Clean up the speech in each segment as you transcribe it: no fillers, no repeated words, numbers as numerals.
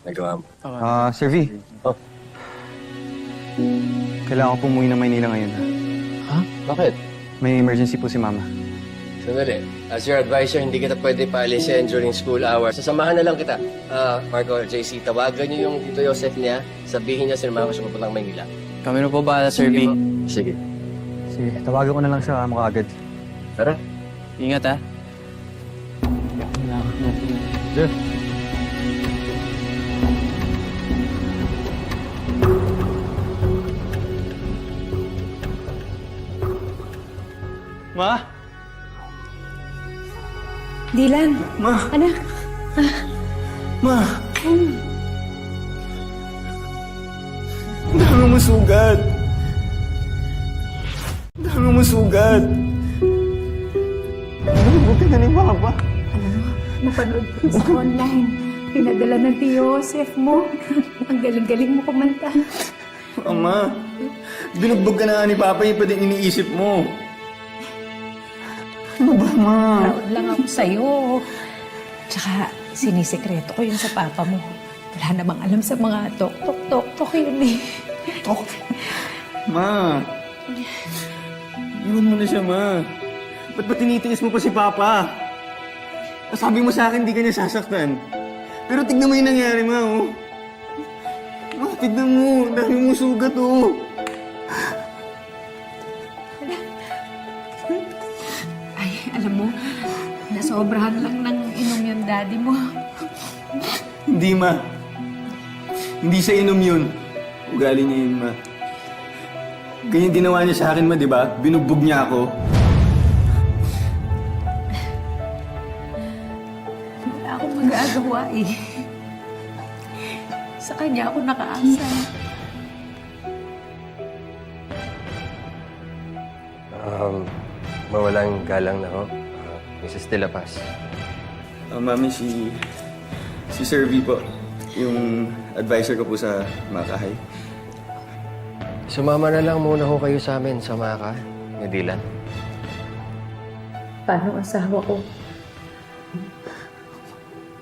nagawa mo? Sir V. Oh. Kailangan ko pumuwi ng Maynila ngayon. Ha? Bakit? May emergency po si Mama. Sandali. As your advisor, hindi kita pwede paalisin during school hours. Sasamahan na lang kita. Marco, JC, tawagan niyo yung Tito Joseph niya. Sabihin niya sinamahan ko siya papuntang Maynila. Kami na po ba, Sir V? Sige. Sige, tawagan ko na lang siya makaagad. Tara. Ingat, ha? Sir. Ma? Dylan, Ma? anak. Ma? Ang dami mo sugat. Ang dami mo sugat. Buti na ni Papa. Alam mo, napanood ko sa online. Pinadala ng Tio Joseph mo. Ang galing-galing mo kumanta. Ama, binugbog ka na ni Papa yung pwedeng iniisip mo. Ano ba, Ma? Proud lang ako sa'yo. Tsaka, sinisekreto ko yun sa papa mo. Wala namang alam sa mga tok-tok-tok-tok yun eh. Tok. Ma. Iwan mo na siya, Ma. Ba't ba tinitiis mo pa si Papa? Sabi mo sa akin, di ka niya sasaktan. Pero tignan mo yung nangyari, Ma, oh. Ma, tignan mo. Dami mo sugat, oh. Ay, alam mo, nasobrahan lang ng inom yung daddy mo. Hindi, Ma. Hindi sa inom yun. Ugali niya yun, Ma. Ganyan ginawa niya sa akin, Ma, di ba? Binugbog niya ako. Wala akong magagawa eh. Sa kanya ako nakaasa. Mawalang galang na ako. Mrs. De La Paz. Mami, si Sir V po. Yung advisor ko po sa Makahay. Sumama na lang muna ho kayo sa amin sa Maka, ni Dylan. Paano ang asawa ko?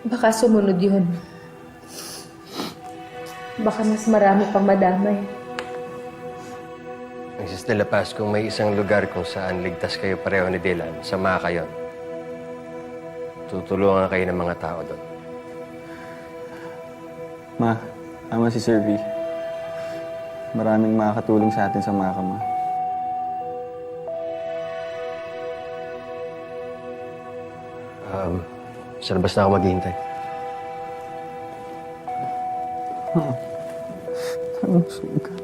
Baka sumunod yun. Baka mas marami pang madamay. Mrs. De La Paz, kung may isang lugar kung saan ligtas kayo pareho ni Dylan, sa Maka yun. Tutulungan kayo ng mga tao doon. Ma, tama si Sir V. Maraming makakatulong sa atin sa Maka, Ma. Sa labas na ako maghihintay. Ang sugat.